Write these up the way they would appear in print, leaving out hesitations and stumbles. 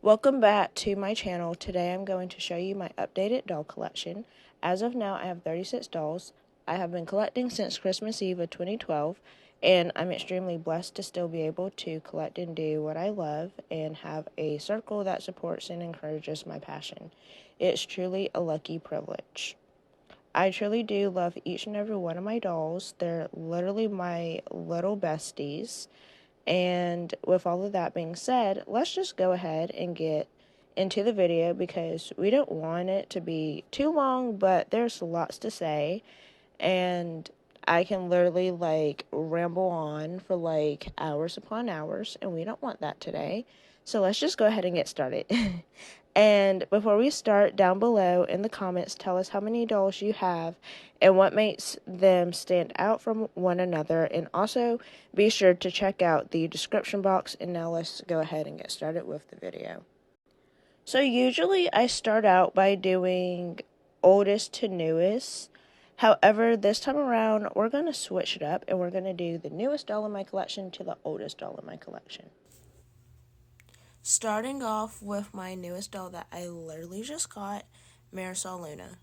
Welcome back to my channel. Today I'm going to show you my updated doll collection. As of now, I have 36 dolls. I have been collecting since Christmas Eve of 2012, and I'm extremely blessed to still be able to collect and do what I love and have a circle that supports and encourages my passion. It's truly a lucky privilege. I truly do love each and every one of my dolls. They're literally my little besties. And with all of that being said, let's just go ahead and get into the video because we don't want it to be too long, but there's lots to say. And I can literally ramble on for hours upon hours, and we don't want that today. So let's just go ahead and get started. And before we start, down below in the comments, tell us how many dolls you have and what makes them stand out from one another. And also be sure to check out the description box. And now let's go ahead and get started with the video. So usually I start out by doing oldest to newest. However, this time around, we're going to switch it up and we're going to do the newest doll in my collection to the oldest doll in my collection. Starting off with my newest doll that I literally just got, Marisol Luna.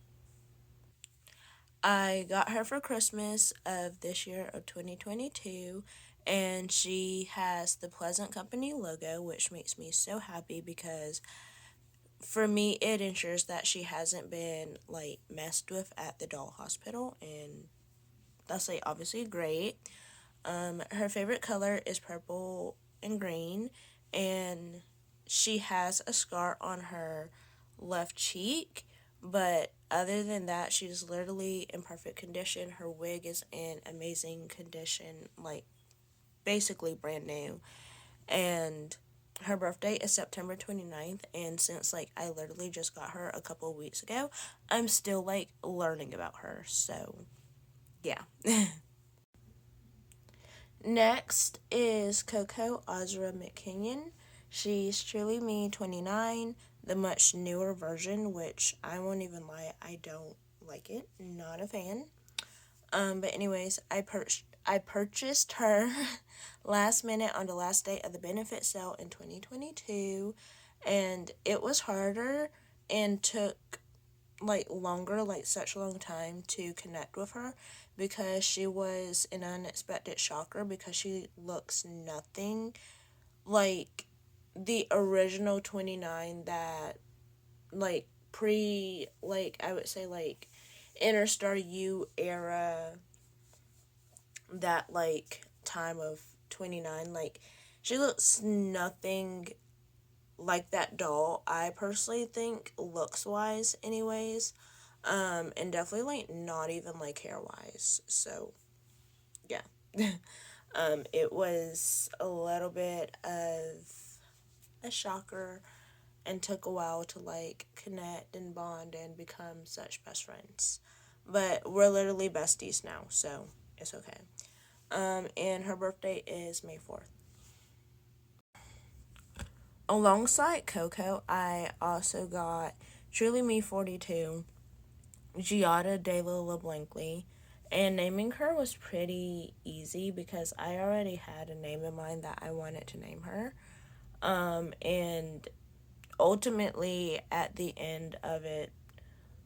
I got her for Christmas of this year of 2022, and she has the Pleasant Company logo, which makes me so happy because for me it ensures that she hasn't been messed with at the doll hospital, and that's obviously great. Her favorite color is purple and green, and she has a scar on her left cheek, but other than that, she's literally in perfect condition. Her wig is in amazing condition, basically brand new, and her birthday is September 29th, and since I literally just got her a couple of weeks ago, I'm still learning about her, so yeah. Next is Coco Ozra McKinnon. She's Truly Me 29, the much newer version, which I won't even lie, I don't like it. Not a fan. But anyways, I purchased her last minute on the last day of the benefit sale in 2022, and it was harder and took longer, such a long time to connect with her because she was an unexpected shocker because she looks nothing like the original 29 that I would say Interstar U era, that time of 29. She looks nothing like that doll, I personally think, looks wise anyways, and definitely not even hair wise, so yeah. It was a little bit of a shocker and took a while to connect and bond and become such best friends, but we're literally besties now, so it's okay. And her birthday is May 4th. Alongside Coco, I also got Truly Me 42, Giada de la LeBlanc, and naming her was pretty easy because I already had a name in mind that I wanted to name her. And ultimately, at the end of it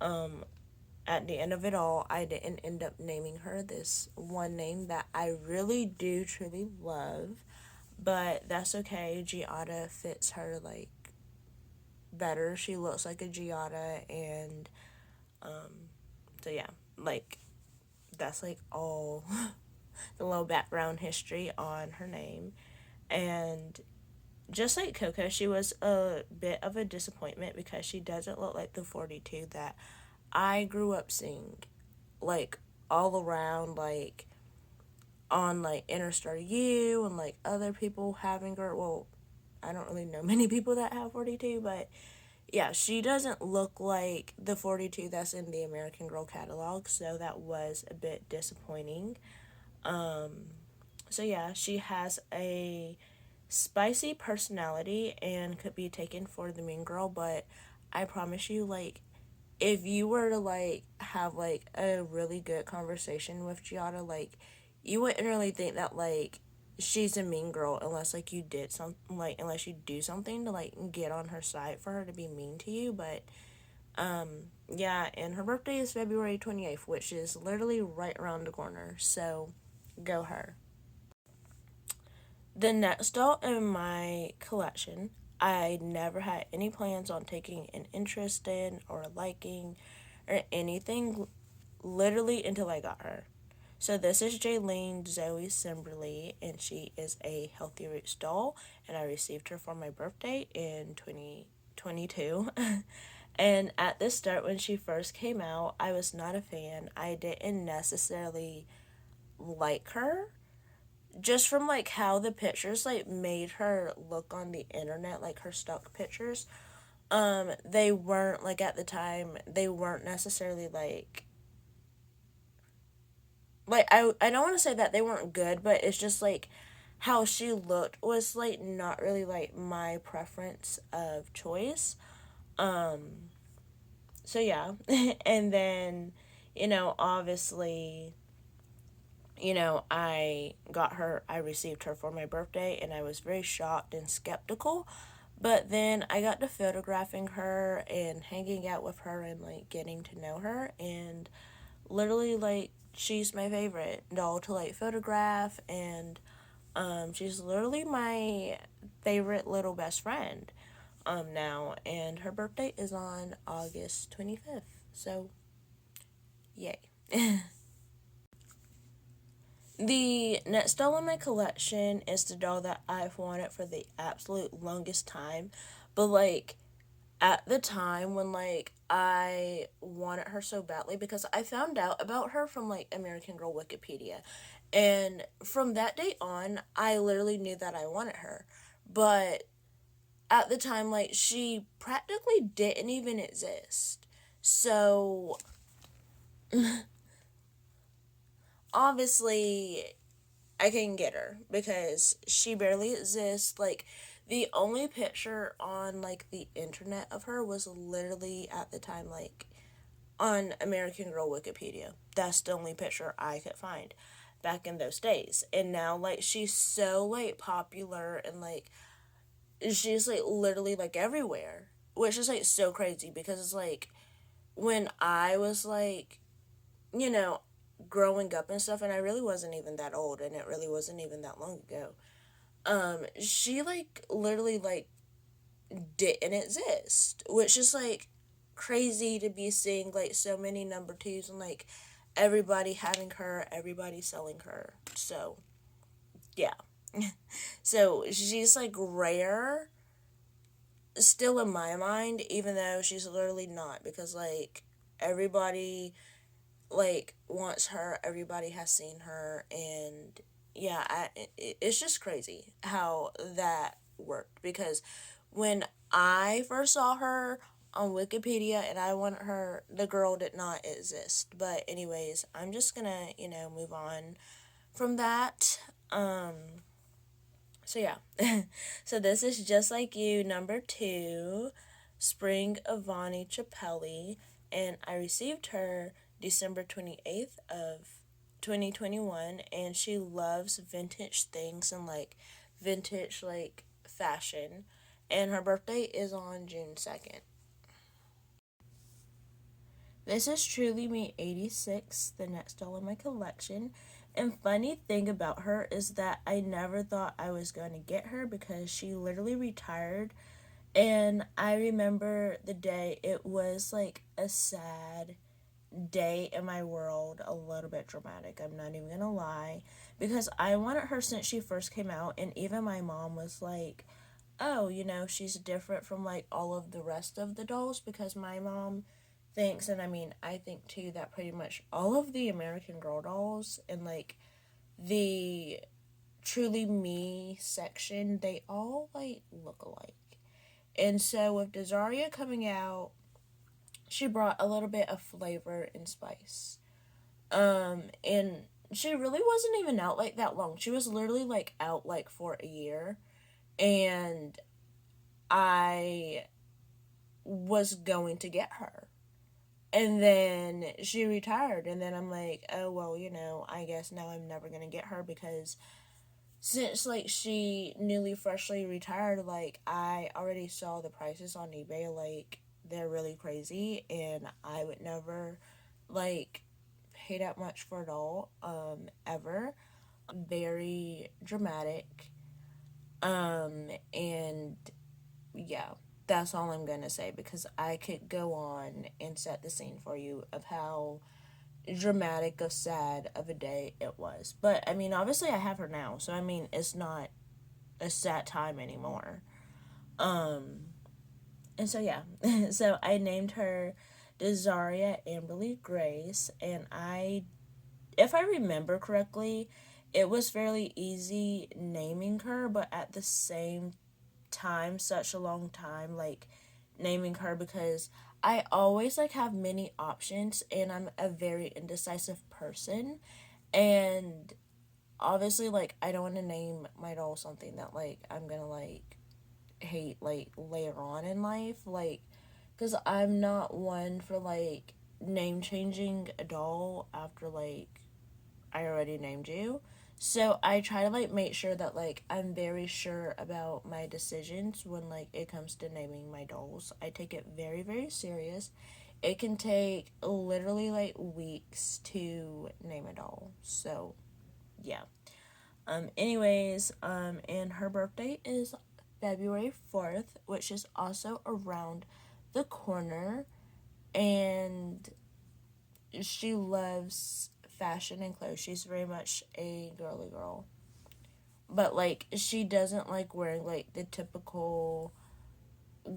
all, I didn't end up naming her this one name that I really do truly love. But that's okay. Giada fits her better. She looks like a Giada, and so yeah, that's all the little background history on her name. And just like Coco, she was a bit of a disappointment because she doesn't look like the 42 that I grew up seeing, all around, on Interstar U and other people having her. Well, I don't really know many people that have 42, but yeah, she doesn't look like the 42 that's in the American Girl catalog, so that was a bit disappointing. So yeah, she has a spicy personality and could be taken for the mean girl, but I promise you, if you were to have a really good conversation with Giada, you wouldn't really think that she's a mean girl unless, like, you did something, like, unless you do something to, like, get on her side for her to be mean to you. But yeah, and her birthday is February 28th, which is literally right around the corner, so go her. The next doll in my collection, I never had any plans on taking an interest in or liking or anything literally until I got her. So this is Jaylene Zoe Simberly, and she is a Healthy Roots doll, and I received her for my birthday in 2022. And at the start, when she first came out, I was not a fan. I didn't necessarily like her, just from, like, how the pictures, like, made her look on the internet, like, her stock pictures. They weren't, like, at the time, they weren't necessarily, I don't want to say that they weren't good, but it's just, like, how she looked was, like, not really, like, my preference of choice. So yeah. And then, obviously, I received her for my birthday, and I was very shocked and skeptical. But then I got to photographing her and hanging out with her and, like, getting to know her, and literally, like, she's my favorite doll to, like, photograph, and she's literally my favorite little best friend now, and her birthday is on August 25th, so yay. The next doll in my collection is the doll that I've wanted for the absolute longest time, but, like, at the time when, like, I wanted her so badly, because I found out about her from, like, American Girl Wikipedia, and from that day on, I literally knew that I wanted her, but at the time, like, she practically didn't even exist, so obviously I can get her because she barely exists. Like, the only picture on, like, the internet of her was literally at the time, like, on American Girl Wikipedia. That's the only picture I could find back in those days. And now, like, she's so, like, popular, and, like, she's, like, literally, like, everywhere, which is, like, so crazy, because it's, like, when I was, like, you know, growing up and stuff, and I really wasn't even that old, and it really wasn't even that long ago, she, like, literally, like, didn't exist, which is, like, crazy to be seeing, like, so many number twos, and, like, everybody having her, everybody selling her, so, yeah. So, she's, like, rare, still in my mind, even though she's literally not, because, like, everybody, like, wants her, everybody has seen her, and yeah, it's just crazy how that worked, because when I first saw her on Wikipedia and I wanted her, the girl did not exist. But anyways, I'm just gonna, move on from that. So yeah. So this is Just Like You, number 2, Spring Avani Chapelli, and I received her December 28th of 2021, and she loves vintage things and, like, vintage, like, fashion, and her birthday is on June 2nd. This is Truly Me 86, the next doll in my collection. And funny thing about her is that I never thought I was going to get her, because she literally retired. And I remember the day, it was, like, a sad day in my world, a little bit dramatic, I'm not even going to lie, because I wanted her since she first came out, and even my mom was like, oh, she's different from, like, all of the rest of the dolls, because my mom thinks, and I mean, I think too, that pretty much all of the American Girl dolls and, like, the Truly Me section, they all, like, look alike. And so with Dazaria coming out, she brought a little bit of flavor and spice. And she really wasn't even out, like, that long. She was literally, like, out, like, for a year. And I was going to get her. And then she retired, and then I'm like, oh, well, I guess now I'm never going to get her, because since, like, she newly freshly retired, like, I already saw the prices on eBay, like, they're really crazy, and I would never, like, pay that much for a doll, ever. Very dramatic, and yeah, that's all I'm gonna say, because I could go on and set the scene for you of how dramatic of sad of a day it was. But I mean, obviously I have her now, so I mean, it's not a sad time anymore. And so yeah, so I named her Desaria Amberly Grace, and if I remember correctly, it was fairly easy naming her, but at the same time, such a long time, like, naming her, because I always, like, have many options, and I'm a very indecisive person, and obviously, like, I don't want to name my doll something that, like, I'm gonna, like, hate, like, later on in life, like, because I'm not one for, like, name changing a doll after, like, I already named you. So I try to, like, make sure that, like, I'm very sure about my decisions when, like, it comes to naming my dolls. I take it very, very serious. It can take literally, like, weeks to name a doll. So yeah. And her birthday is February 4th, which is also around the corner, and she loves fashion and clothes. She's very much a girly girl. But, like, she doesn't like wearing, like, the typical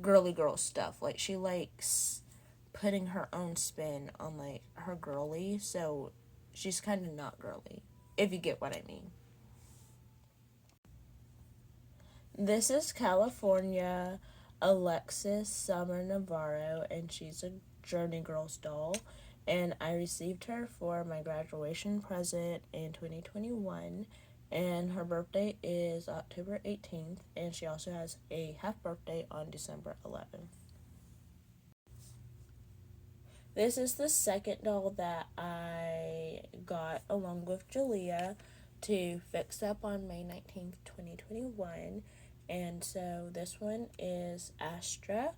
girly girl stuff. Like, she likes putting her own spin on, like, her girly, so she's kind of not girly, if you get what I mean. This is California Alexis Summer Navarro, and she's a Journey Girls doll. And I received her for my graduation present in 2021. And her birthday is October 18th, and she also has a half birthday on December 11th. This is the second doll that I got along with Jalea to fix up on May 19th, 2021. And so this one is Astra,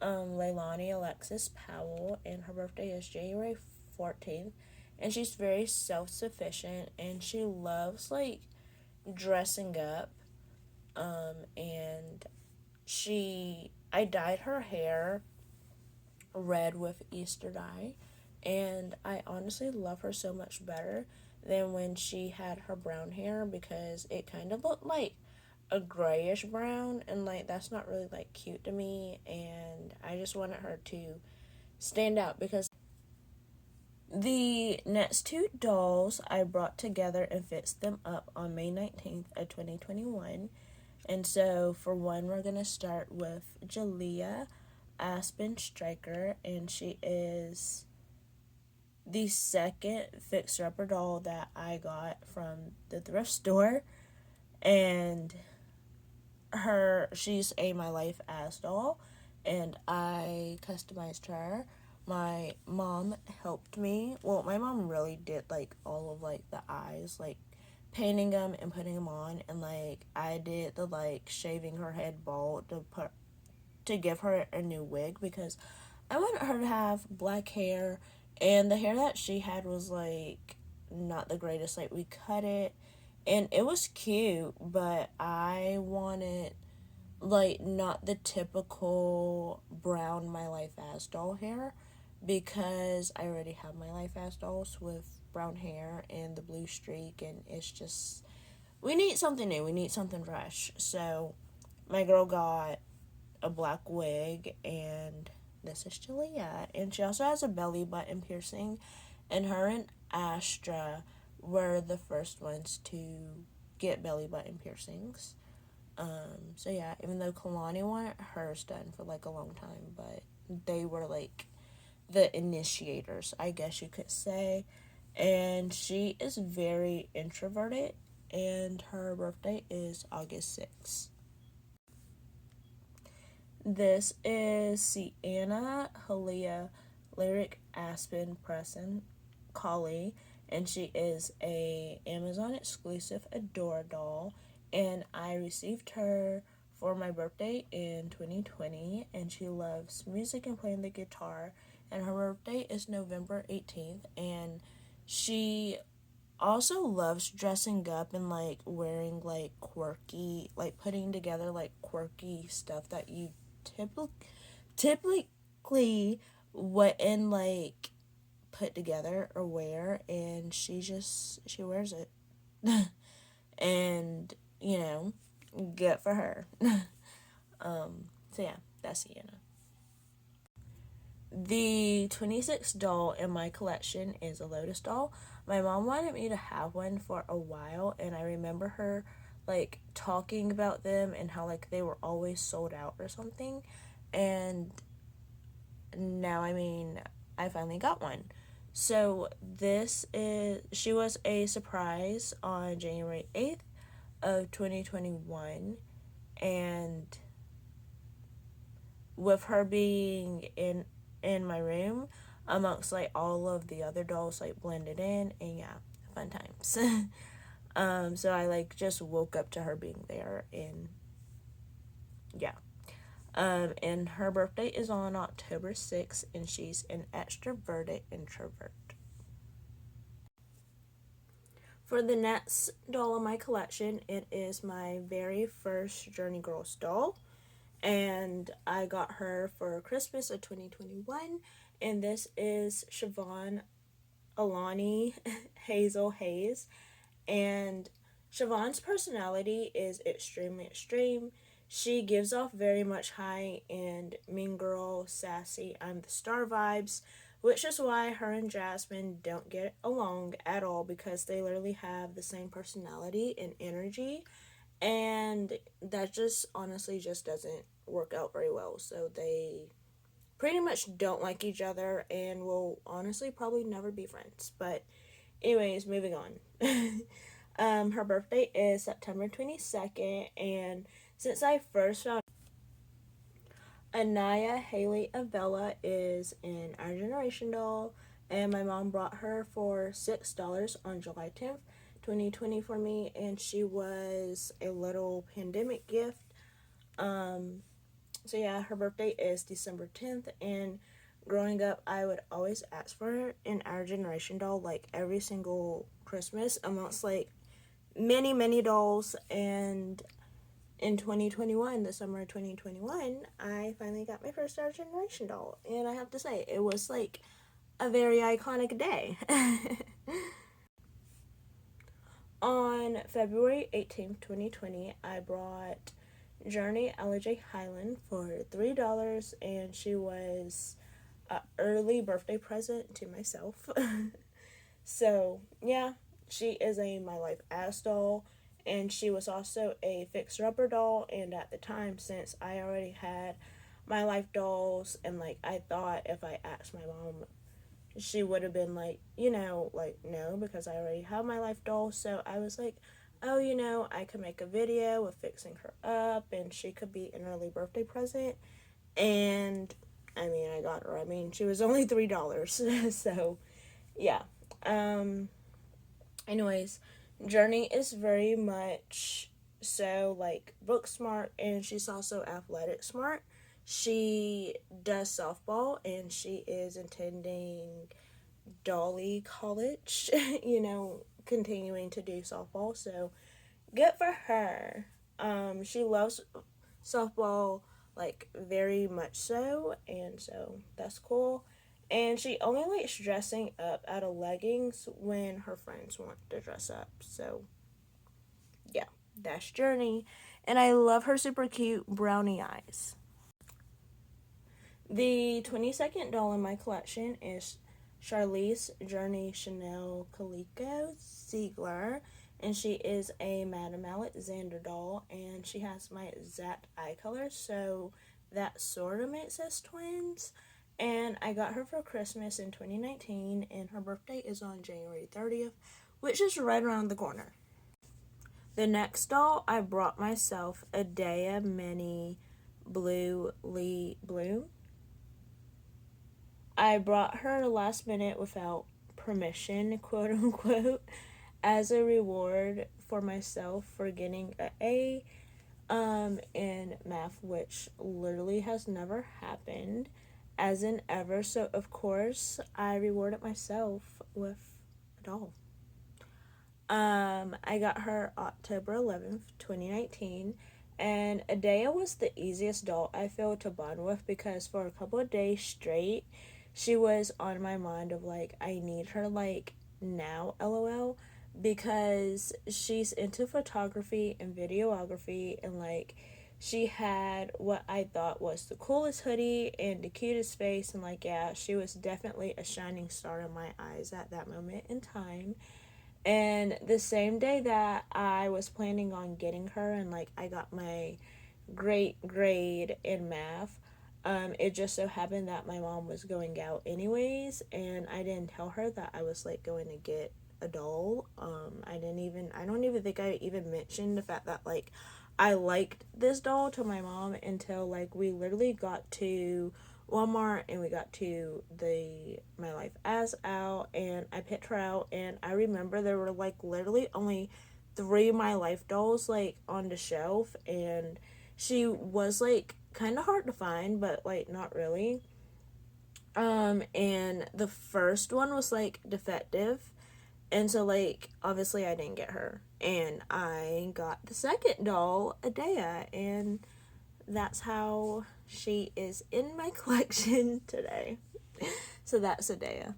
Leilani-Alexis Powell, and her birthday is January 14th. And she's very self-sufficient, and she loves, like, dressing up. And I dyed her hair red with Easter dye, and I honestly love her so much better than when she had her brown hair, because it kind of looked like a grayish brown, and, like, that's not really, like, cute to me, and I just wanted her to stand out. Because the next two dolls I brought together and fixed them up on May 19th of 2021. And so for one, we're going to start with Halia-Aspen Striker, and she is the second fixer-upper doll that I got from the thrift store, and she's a My Life As doll, and I customized her. My mom helped me. Well, my mom really did, like, all of, like, the eyes, like, painting them and putting them on, and, like, I did the, like, shaving her head bald to give her a new wig, because I wanted her to have black hair, and the hair that she had was, like, not the greatest. Like, we cut it, and it was cute, but I wanted, like, not the typical brown My Life As doll hair, because I already have My Life As dolls with brown hair and the blue streak, and it's just, we need something new, we need something fresh. So my girl got a black wig, and this is Jalea, and she also has a belly button piercing, and her and Astra were the first ones to get belly button piercings. So yeah, even though Kalani wanted hers done for, like, a long time, but they were, like, the initiators, I guess you could say. And she is very introverted, and her birthday is August 6th. This is Sienna, Halia-Lyric-Aspen, Presson-Kholley, and she is a Amazon exclusive Adora doll, and I received her for my birthday in 2020, and she loves music and playing the guitar, and her birthday is November 18th, and she also loves dressing up and like wearing like quirky, like putting together like quirky stuff that you typically wouldn't like put together or wear, and she wears it. And good for her. So yeah, that's Sienna. The 26th doll in my collection is a Lotus doll. My mom wanted me to have one for a while, and I remember her like talking about them and how like they were always sold out or something. And now, I finally got one. So she was a surprise on January 8th of 2021, and with her being in my room amongst like all of the other dolls like blended in, and yeah, fun times. So I like just woke up to her being there, and yeah. And her birthday is on October 6th, and she's an extroverted introvert. For the next doll in my collection, it is my very first Journey Girls doll, and I got her for Christmas of 2021, and this is Chavonne Ailani-Hazel Hayes, and Chavonne's personality is extremely extreme. She gives off very much high and mean girl, sassy, I'm the star vibes, which is why her and Jasmine don't get along at all, because they literally have the same personality and energy, and that just honestly just doesn't work out very well. So they pretty much don't like each other and will honestly probably never be friends. But anyways, moving on. Her birthday is September 22nd, and since I first found Anaya, Hayleigh, Avella is an Our Generation doll, and my mom brought her for $6 on July 10th, 2020 for me, and she was a little pandemic gift. So yeah, her birthday is December 10th, and growing up, I would always ask for an Our Generation doll like every single Christmas amongst like many dolls, and in 2021, the summer of 2021, I finally got my first Our Generation doll, and I have to say, it was like a very iconic day. On February 18th, 2020, I brought Journee-Elijah Hyland for $3, and she was an early birthday present to myself. So, yeah, she is a My Life ass doll, and she was also a fixer-upper doll, and at the time, since I already had My Life dolls, and like I thought if I asked my mom, she would have been like, like, no, because I already have My Life doll. So I was like, oh, I could make a video of fixing her up, and she could be an early birthday present. And I got her. She was only $3. So yeah. Anyways, Journey is very much so like book smart, and she's also athletic smart. She does softball, and she is attending Dolly College, continuing to do softball. So good for her. She loves softball like very much so, and so that's cool. And she only likes dressing up out of leggings when her friends want to dress up. So yeah, that's Journey. And I love her super cute brownie eyes. The 22nd doll in my collection is Charlize Journee-Chanel Kelekolio-Ziegler, and she is a Madame Alexander doll, and she has my exact eye color, so that sort of makes us twins. And I got her for Christmas in 2019, and her birthday is on January 30th, which is right around the corner. The next doll I brought myself, Adeya Minnie-Blue Leigh-Bloom. I brought her last minute without permission, quote unquote, as a reward for myself for getting an A in math, which literally has never happened, as in ever. So, of course, I rewarded myself with a doll. I got her October 11th, 2019, and Adeya was the easiest doll I feel to bond with because for a couple of days straight, she was on my mind of like, I need her like now, lol, because she's into photography and videography, and like, she had what I thought was the coolest hoodie and the cutest face, and like, yeah, she was definitely a shining star in my eyes at that moment in time. And the same day that I was planning on getting her, and like I got my great grade in math, it just so happened that my mom was going out anyways, and I didn't tell her that I was like going to get a doll. I don't even think I even mentioned the fact that like I liked this doll to my mom until like we literally got to Walmart and we got to the My Life As out, and I picked her out, and I remember there were like literally only 3 My Life dolls like on the shelf, and she was like kind of hard to find, but like not really. And the first one was like defective, and so like obviously I didn't get her, and I got the second doll, Adeya, and that's how she is in my collection today. So that's Adeya.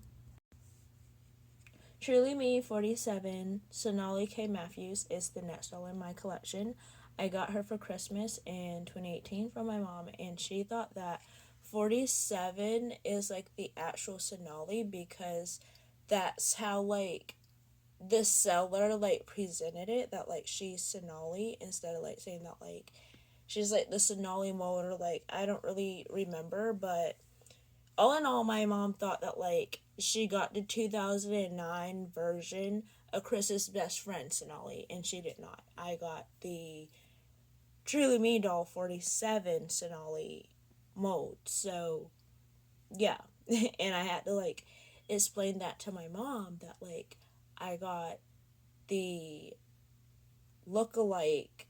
Truly Me 47, Sonali K. Matthews is the next doll in my collection. I got her for Christmas in 2018 from my mom, and she thought that 47 is like the actual Sonali because that's how like the seller like presented it, that like she's Sonali instead of like saying that like she's like the Sonali mold, or like I don't really remember, but all in all, my mom thought that like she got the 2009 version of Chris's best friend Sonali, and she did not. I got the Truly Me doll 47 Sonali mold. So yeah, and I had to like explain that to my mom that like I got the look-alike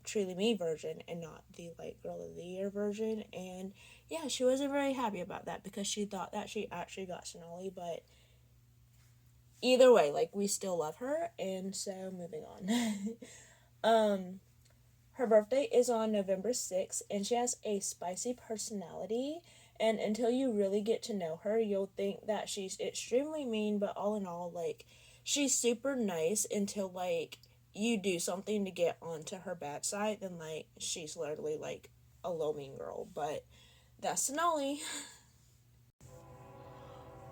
Truly Me version and not the like Girl of the Year version. And yeah, she wasn't very happy about that because she thought that she actually got Sonali, but either way, like we still love her. And so moving on. Her birthday is on November 6th, and she has a spicy personality, and until you really get to know her, you'll think that she's extremely mean, but all in all, like, she's super nice until, like, you do something to get onto her bad side, then, like, she's literally, like, a low mean girl, but that's Sonali.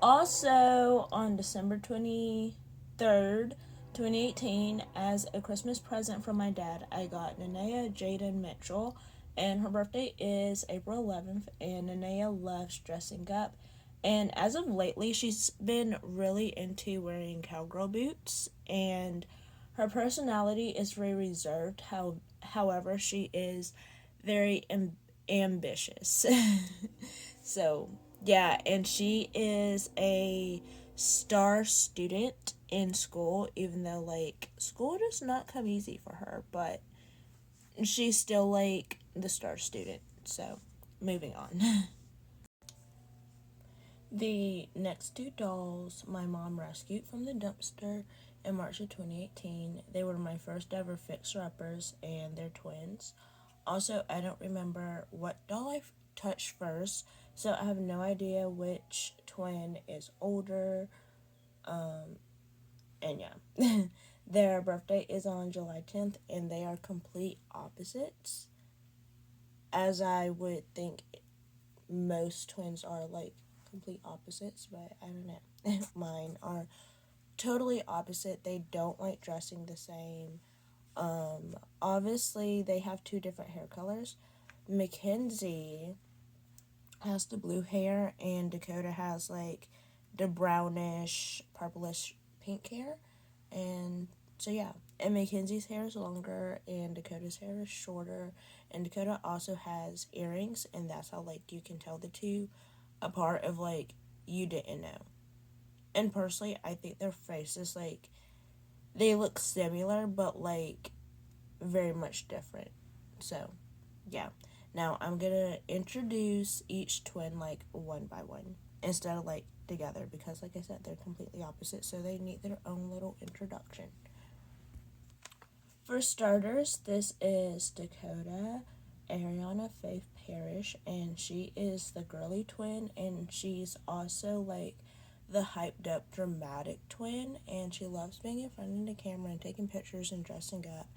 Also, on December 23rd, 2018, as a Christmas present from my dad, I got Anaya Jaden Mitchell, and her birthday is April 11th, and Anaya loves dressing up. And as of lately, she's been really into wearing cowgirl boots, and her personality is very reserved. However, she is very ambitious. So, yeah, and she is a star student in school, even though, like, school does not come easy for her, but she's still, like, the star student. So, moving on. The next 2 dolls my mom rescued from the dumpster in March of 2018. They were my first ever fixer-uppers, and they're twins. Also, I don't remember what doll I touched first, so I have no idea which twin is older. And yeah. Their birthday is on July 10th, and they are complete opposites. As I would think most twins are like complete opposites, but I don't know. Mine are totally opposite. They don't like dressing the same. Obviously, they have 2 different hair colors. Mackenzie has the blue hair, and Dakota has like the brownish, purplish, pink hair. And so yeah, and Mackenzie's hair is longer, and Dakota's hair is shorter. And Dakota also has earrings, and that's how like you can tell the 2 apart. Of like you didn't know. And personally, I think their faces, like, they look similar, but, like, very much different. So, yeah. Now, I'm gonna introduce each twin, like, one by one, instead of, like, together, because, like I said, they're completely opposite, so they need their own little introduction. For starters, this is Dakota Arriyanna-Faith Parrish, and she is the girly twin, and she's also, like, the hyped up dramatic twin, and she loves being in front of the camera and taking pictures and dressing up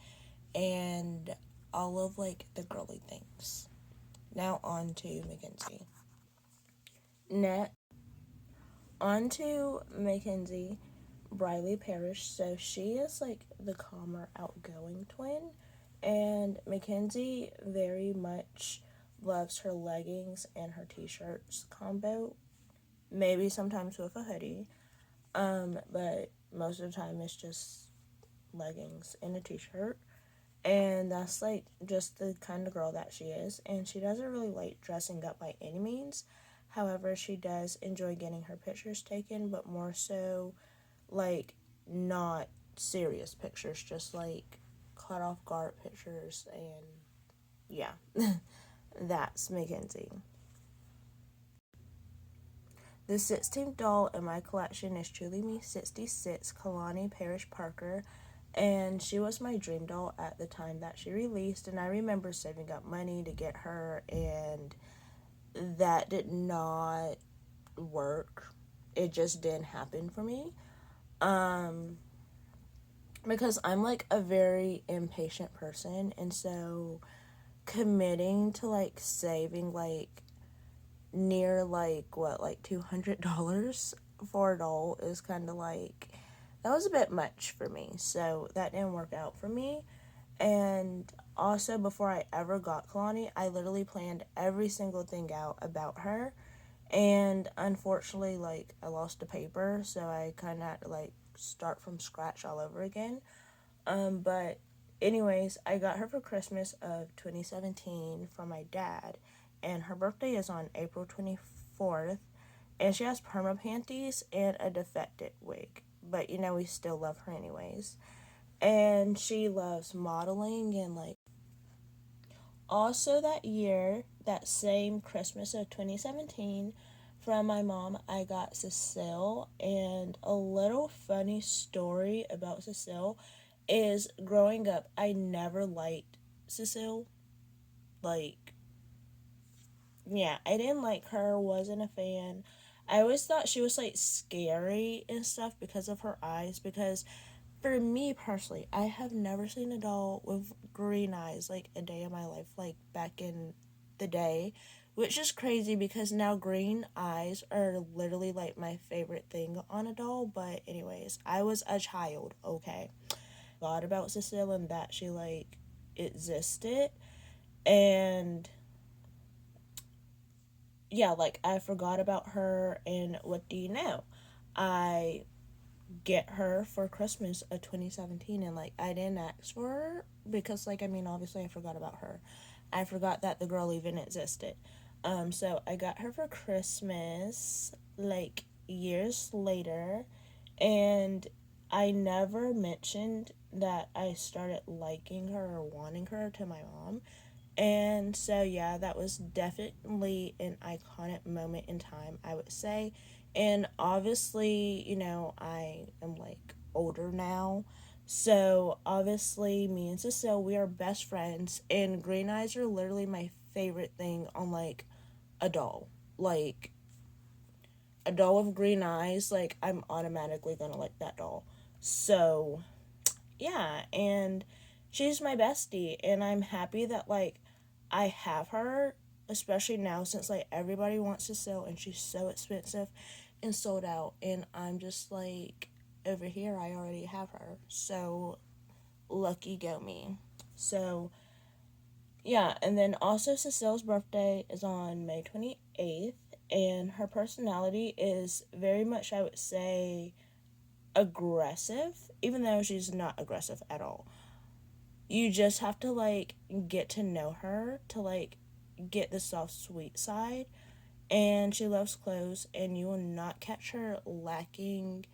and all of, like, the girly things. Now on to Mackenzie. On to Mackenzie Briley Parrish. So she is, like, the calmer, outgoing twin, and Mackenzie very much loves her leggings and her t-shirts combo, maybe sometimes with a hoodie, but most of the time it's just leggings and a t-shirt, and that's, like, just the kind of girl that she is. And she doesn't really like dressing up by any means. However, she does enjoy getting her pictures taken, but more so, like, not serious pictures, just, like, caught off guard pictures. And yeah. That's Mackenzie. The 16th doll in my collection is Truly Me 66 Kalani Parrish Parker, and she was my dream doll at the time that she released, and I remember saving up money to get her, and that did not work. It just didn't happen for me. Because I'm, like, a very impatient person, and so committing to, like, saving, like, near, like, what, like, $200 for a doll is kind of, like, that was a bit much for me, so that didn't work out for me. And also, before I ever got Kalani, I literally planned every single thing out about her, and unfortunately, like, I lost the paper, so I kind of had to, like, start from scratch all over again. But anyways, I got her for Christmas of 2017 from my dad, and her birthday is on April 24th, and she has perma panties and a defected wig, but, you know, we still love her anyways. And she loves modeling, and, like, also that year, that same Christmas of 2017, from my mom, I got Cecile. And a little funny story about Cecile is, growing up, I never liked Cecile. Like, yeah, I didn't like her, wasn't a fan. I always thought she was, like, scary and stuff because of her eyes, because for me personally, I have never seen a doll with green eyes, like, a day in my life, like, back in the day, which is crazy because now green eyes are literally, like, my favorite thing on a doll. But anyways, I was a child, okay? Thought about Cecile and that she, like, existed, and yeah, like, I forgot about her, and what do you know? I get her for Christmas of 2017, and, like, I didn't ask for her because, like, I mean, obviously I forgot about her. I forgot that the girl even existed. So I got her for Christmas, like, years later, and I never mentioned that I started liking her or wanting her to my mom. And so, yeah, that was definitely an iconic moment in time, I would say. And obviously, you know, I am, like, older now. So, obviously, me and Cecile, we are best friends. And green eyes are literally my favorite thing on, like, a doll. Like, a doll with green eyes, like, I'm automatically gonna like that doll. So, yeah, and she's my bestie, and I'm happy that, like, I have her, especially now since, like, everybody wants to sell, and she's so expensive and sold out, and I'm just, like, over here I already have her, so lucky go me. So yeah, and then also Cecile's birthday is on May 28th, and her personality is very much, I would say, aggressive, even though she's not aggressive at all. You just have to, like, get to know her to, like, get the soft, sweet side. and she loves clothes, and you will not catch her lacking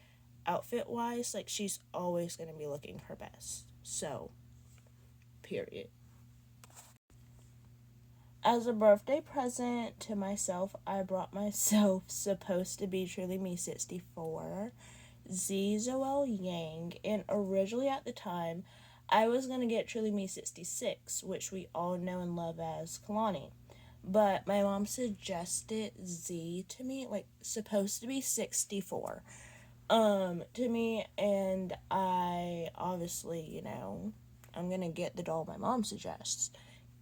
outfit wise. Like, she's always going to be looking her best. So, period. As a birthday present to myself, I brought myself Supposed to Be Truly Me 64, Zoel Yang, and originally at the time, I was going to get Truly Me 66, which we all know and love as Kalani. But my mom suggested Z to me, like Supposed to Be 64, to me, and I obviously, I'm going to get the doll my mom suggests.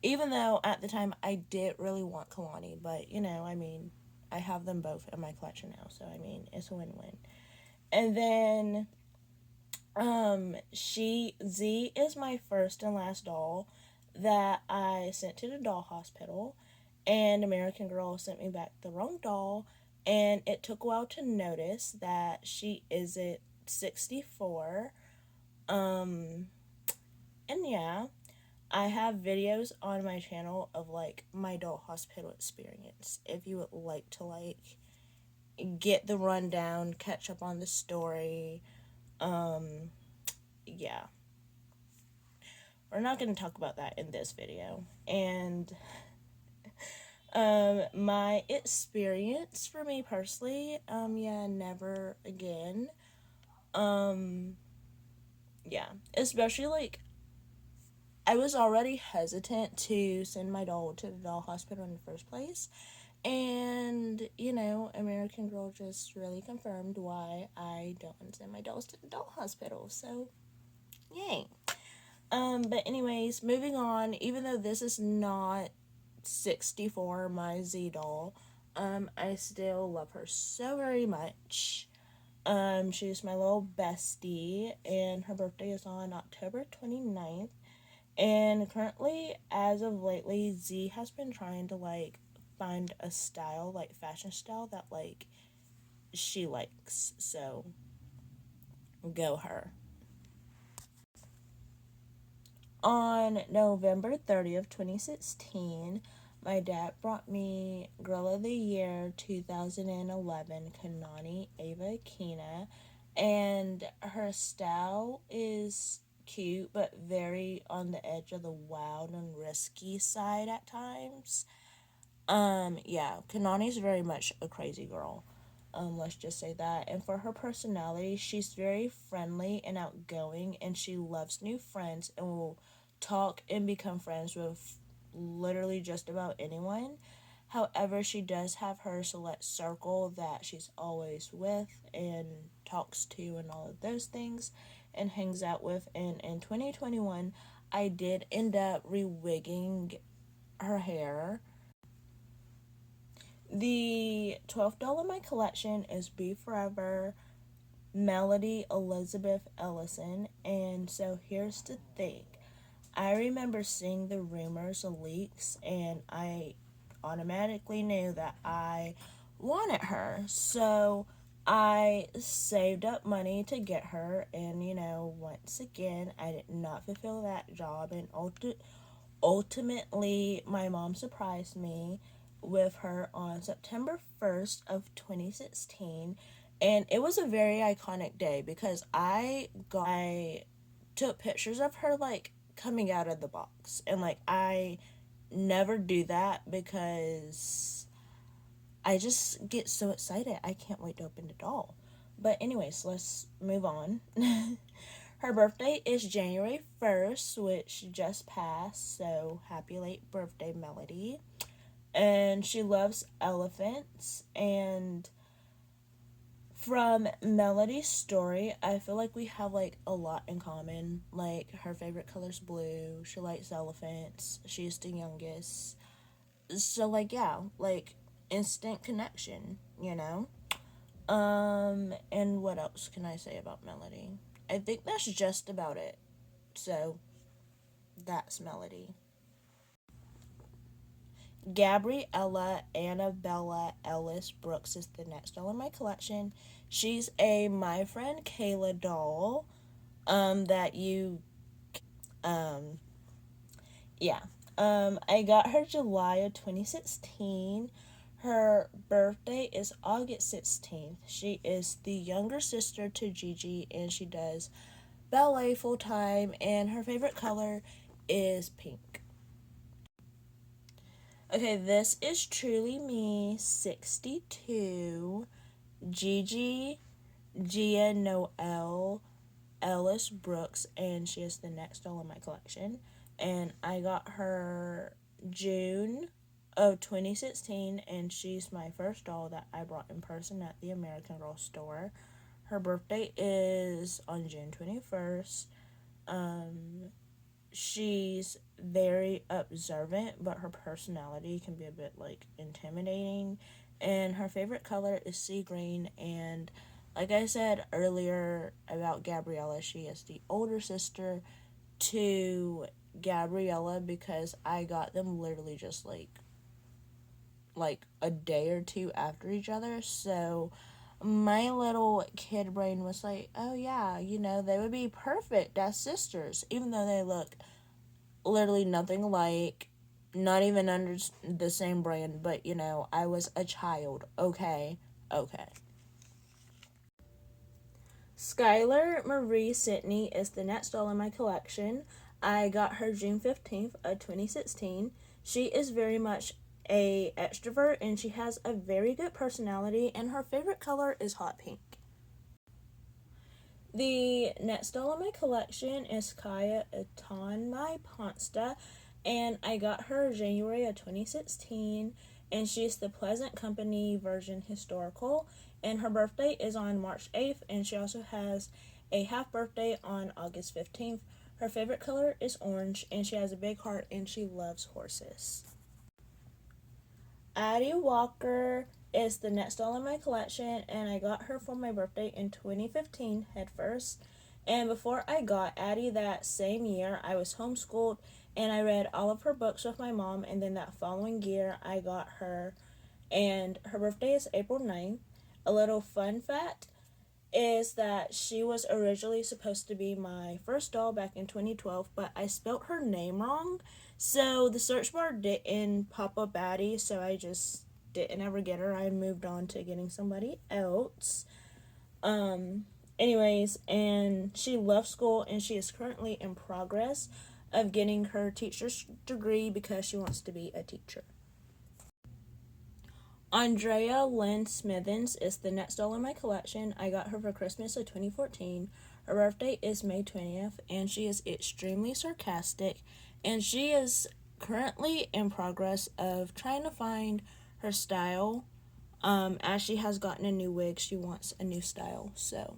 Even though at the time I did really want Kalani, but I have them both in my collection now, so it's a win-win. And then Z is my first and last doll that I sent to the doll hospital, and American Girl sent me back the wrong doll, and it took a while to notice that she isn't 64. And yeah, I have videos on my channel of like my doll hospital experience. If you would like to get the rundown, catch up on the story, yeah. We're not going to talk about that in this video. And my experience for me personally, never again. Yeah, especially like I was already hesitant to send my doll to the doll hospital in the first place. And, American Girl just really confirmed why I don't send my dolls to the doll hospital. So, yay. But anyways, moving on, even though this is not 64, my Z doll, I still love her so very much. She's my little bestie, and her birthday is on October 29th. And currently, as of lately, Z has been trying to find a style, like fashion style that she likes. So go her. On November 30th, 2016, my dad brought me Girl of the Year 2011 Kanani Ava Akina, and her style is cute but very on the edge of the wild and risky side at times. Yeah, Kanani's very much a crazy girl. Let's just say that. And for her personality, she's very friendly and outgoing, and she loves new friends and will talk and become friends with literally just about anyone. However, she does have her select circle that she's always with and talks to and all of those things and hangs out with. And in 2021, I did end up rewigging her hair. The 12th doll in my collection is Be Forever Melody Elizabeth Ellison. And so here's the thing. I remember seeing the rumors and leaks, and I automatically knew that I wanted her. So I saved up money to get her, and once again, I did not fulfill that job, and ultimately, my mom surprised me with her on September 1st of 2016, and it was a very iconic day because I took pictures of her coming out of the box, and I never do that because I just get so excited. I can't wait to open the doll. But anyways, let's move on. Her birthday is January 1st, which just passed, so happy late birthday, Melody. And she loves elephants, and from Melody's story, I feel like we have a lot in common. Like, her favorite color's blue, she likes elephants, she's the youngest. So yeah, instant connection, and what else can I say about Melody? I think that's just about it. So, that's Melody. Gabriella Annabella Ellis-Brooks is the next doll in my collection. She's a My Friend Kayla doll, that you, yeah. I got her July of 2016. Her birthday is August 16th. She is the younger sister to Gigi, and she does ballet full time, and her favorite color is pink. Okay, this is Truly Me 62, Gigi, Gia-Noelle, Ellis-Brooks, and she is the next doll in my collection. And I got her June of 2016, and she's my first doll that I brought in person at the American Girl store. Her birthday is on June 21st. She's very observant, but her personality can be a bit like intimidating. And her favorite color is sea green. And like I said earlier about Gabriella, she is the older sister to Gabriella because I got them literally just like a day or two after each other. So my little kid brain was like, oh yeah, they would be perfect as sisters, even though they look literally nothing alike, not even under the same brand, but I was a child. Okay. Skylar Marie Sydney is the next doll in my collection. I got her June 15th of 2016. She is very much a extrovert, and she has a very good personality, and her favorite color is hot pink. The next doll in my collection is Kaya Itanmai Ponsta, and I got her January of 2016, and she's the Pleasant Company version historical, and her birthday is on March 8th, and she also has a half birthday on August 15th. Her favorite color is orange, and she has a big heart, and she loves horses. Addie Walker is the next doll in my collection, and I got her for my birthday in 2015 head first. And before I got Addie that same year, I was homeschooled, and I read all of her books with my mom, and then that following year I got her, and her birthday is April 9th. A little fun fact is that she was originally supposed to be my first doll back in 2012, but I spelt her name wrong, so the search bar didn't pop up Addie, so I just didn't ever get her. I moved on to getting somebody else. Anyways, and she loves school, and she is currently in progress of getting her teacher's degree because she wants to be a teacher. Andrea Lynn Smithens is the next doll in my collection. I got her for Christmas of 2014. Her birthday is May 20th, and she is extremely sarcastic, and she is currently in progress of trying to find her style. As she has gotten a new wig, she wants a new style, so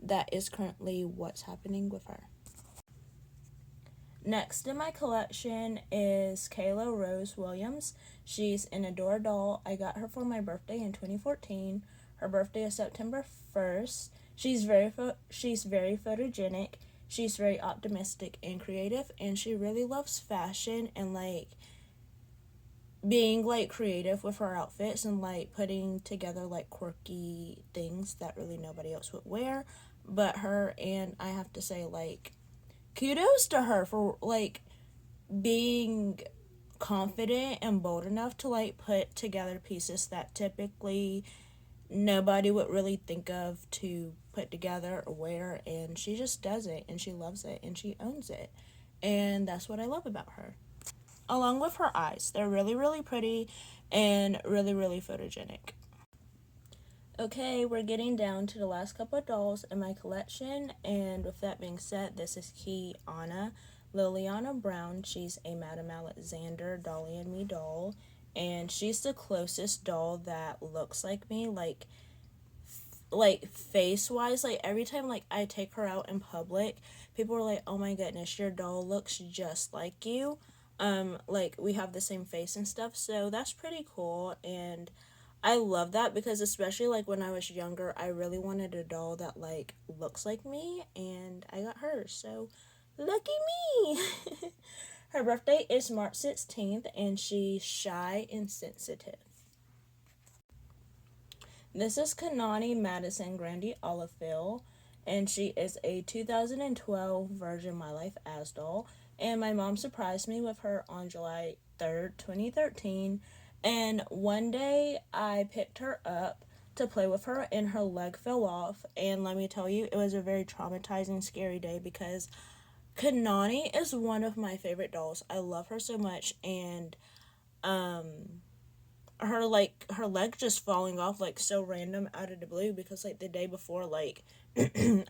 that is currently what's happening with her. Next in my collection is Kayla Rose Williams. She's an Adora doll. I got her for my birthday in 2014. Her birthday is September 1st. She's very photogenic. She's very optimistic and creative, and she really loves fashion and being creative with her outfits and putting together quirky things that really nobody else would wear but her. And I have to say, kudos to her for being confident and bold enough to put together pieces that typically nobody would really think of to put together or wear, and she just does it, and she loves it, and she owns it, and that's what I love about her. Along with her eyes, they're really, really pretty and really, really photogenic. Okay, we're getting down to the last couple of dolls in my collection, and with that being said, this is Kiana Liliana Brown. She's a Madame Alexander Dolly and Me doll, and she's the closest doll that looks like me, face-wise. Every time I take her out in public, people are like, oh my goodness, your doll looks just like you. We have the same face and stuff, so that's pretty cool, and I love that because especially when I was younger, I really wanted a doll that looks like me, and I got her, so lucky me. Her birthday is March 16th, and she's shy and sensitive. This is Kanani Madison Grandy Oliphil, and she is a 2012 Virgin My Life As doll, and my mom surprised me with her on July 3rd, 2013, And one day I picked her up to play with her and her leg fell off. And let me tell you, it was a very traumatizing, scary day because Kanani is one of my favorite dolls. I love her so much. And her leg just falling off like so random out of the blue because like the day before, like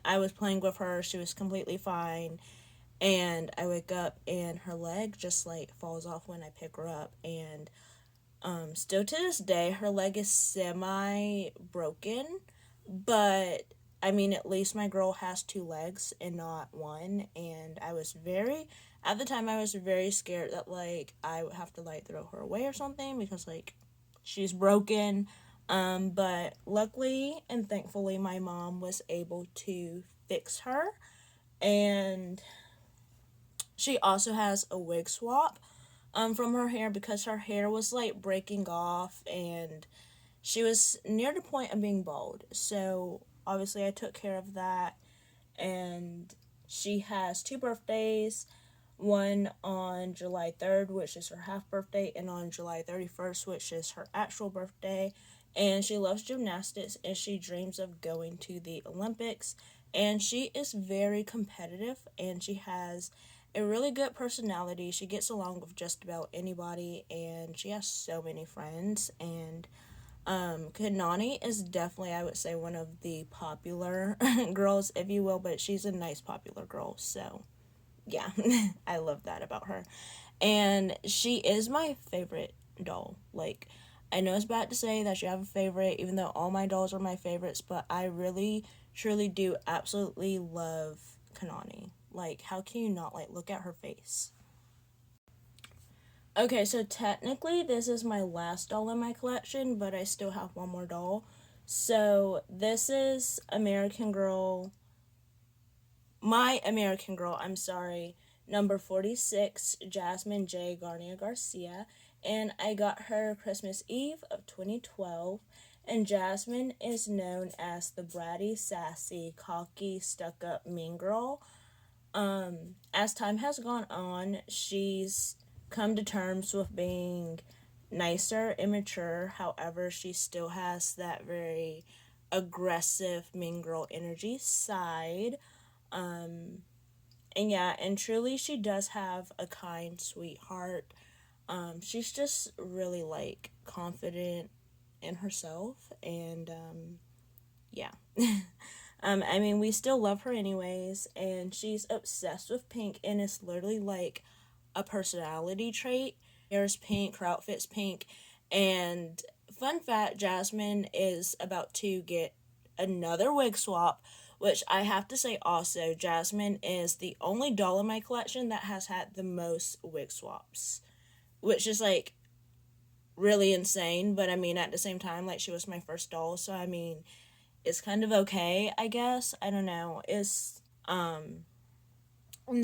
I was playing with her, she was completely fine, and I wake up and her leg just like falls off when I pick her up. And still to this day her leg is semi broken, but I mean, at least my girl has two legs and not one. And at the time, I was very scared that, like, I would have to, like, throw her away or something because, like, she's broken. But luckily and thankfully, my mom was able to fix her. And she also has a wig swap from her hair because her hair was, like, breaking off and she was near the point of being bald. So obviously I took care of that. And she has two birthdays, one on July 3rd, which is her half birthday, and on July 31st, which is her actual birthday. And she loves gymnastics and she dreams of going to the Olympics. And she is very competitive and she has a really good personality. She gets along with just about anybody and she has so many friends. And Kanani is definitely, I would say, one of the popular girls, if you will, but she's a nice popular girl, so yeah, I love that about her. And she is my favorite doll. Like, I know it's bad to say that you have a favorite, even though all my dolls are my favorites, but I really, truly do absolutely love Kanani. Like, how can you not, like, look at her face? Okay, so technically this is my last doll in my collection, but I still have one more doll. So this is my American Girl, I'm sorry, number 46, Jasmine G.Garnia Garcia. And I got her Christmas Eve of 2012. And Jasmine is known as the bratty, sassy, cocky, stuck-up mean girl. As time has gone on, she's come to terms with being nicer, immature. However, she still has that very aggressive mean girl energy side. And yeah, and truly she does have a kind, sweet heart. She's just really like confident in herself and yeah. I mean, we still love her anyways, and she's obsessed with pink, and it's literally like a personality trait. Her hair's pink, her outfit's pink, and fun fact, Jasmine is about to get another wig swap, which I have to say also, Jasmine is the only doll in my collection that has had the most wig swaps, which is like really insane, but I mean, at the same time, like, she was my first doll, so I mean, it's kind of okay, I guess. I don't know. And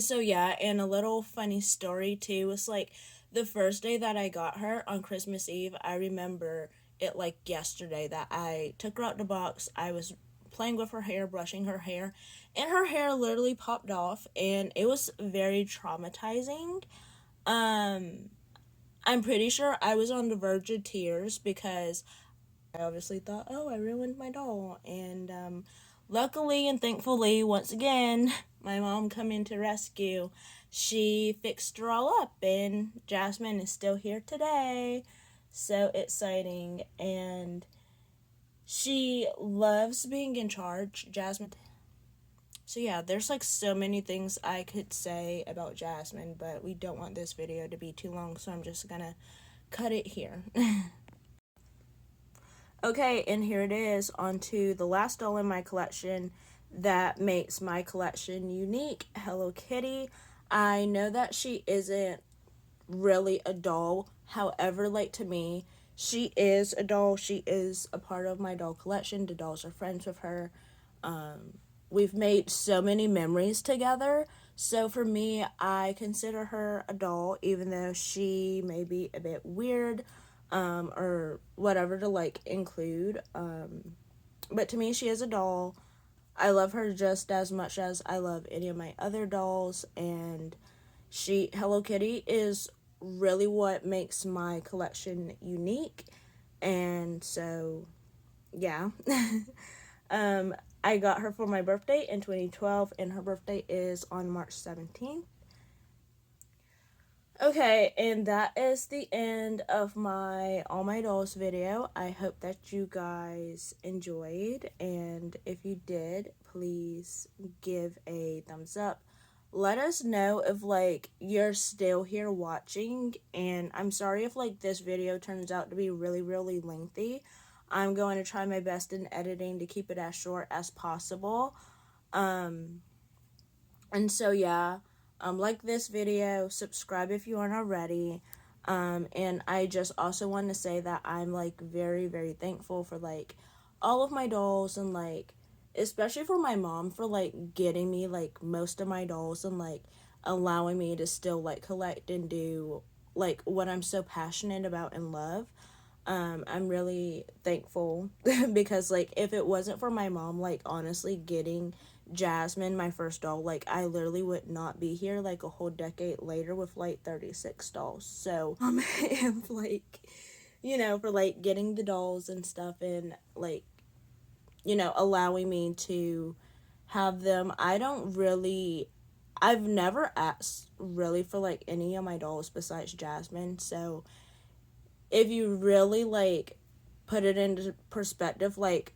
so yeah, and a little funny story too was like the first day that I got her on Christmas Eve, I remember it like yesterday that I took her out the box. I was playing with her hair, brushing her hair, and her hair literally popped off and it was very traumatizing. Um I'm pretty sure I was on the verge of tears because I obviously thought, oh, I ruined my doll. And luckily and thankfully, once again, my mom come in to rescue. She fixed her all up, and Jasmine is still here today. So exciting. And she loves being in charge. Jasmine. So yeah, there's like so many things I could say about Jasmine, but we don't want this video to be too long, so I'm just gonna cut it here. Okay, and here it is, on to the last doll in my collection that makes my collection unique, Hello Kitty. I know that she isn't really a doll, however, like, to me, she is a doll. She is a part of my doll collection. The dolls are friends with her. We've made so many memories together, so for me, I consider her a doll, even though she may be a bit weird, or whatever to like include. But to me, she is a doll. I love her just as much as I love any of my other dolls, and Hello Kitty is really what makes my collection unique. And so, yeah. I got her for my birthday in 2012, and her birthday is on March 17th. Okay, and that is the end of my All My Dolls video. I hope that you guys enjoyed, and if you did, please give a thumbs up. Let us know if, like, you're still here watching, and I'm sorry if, like, this video turns out to be really, really lengthy. I'm going to try my best in editing to keep it as short as possible. And so, yeah. Like this video, subscribe if you aren't already, and I just also want to say that I'm, like, very, very thankful for, like, all of my dolls, and, like, especially for my mom for, like, getting me, like, most of my dolls, and, like, allowing me to still, like, collect and do, like, what I'm so passionate about and love. I'm really thankful because, like, if it wasn't for my mom, like, honestly getting Jasmine, my first doll, like, I literally would not be here, like, a whole decade later with, like, 36 dolls. So, and, like, you know, for, like, getting the dolls and stuff, and, like, you know, allowing me to have them. I've never asked really for, like, any of my dolls besides Jasmine. So if you really, like, put it into perspective, like,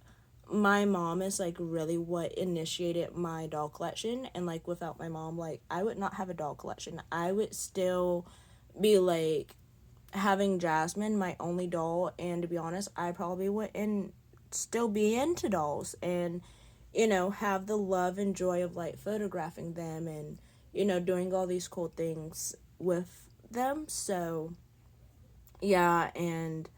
my mom is, like, really what initiated my doll collection, and, like, without my mom, like, I would not have a doll collection. I would still be, like, having Jasmine, my only doll, and to be honest, I probably wouldn't still be into dolls, and, you know, have the love and joy of, like, photographing them, and, you know, doing all these cool things with them. So yeah, and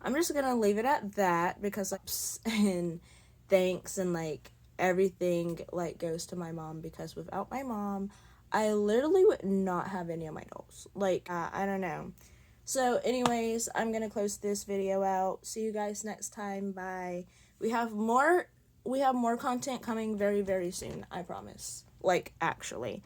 I'm just gonna leave it at that because and thanks, and, like, everything, like, goes to my mom, because without my mom, I literally would not have any of my dolls. Like, I don't know. So anyways, I'm gonna close this video out. See you guys next time. Bye. We have more content coming very, very soon, I promise. Like, actually.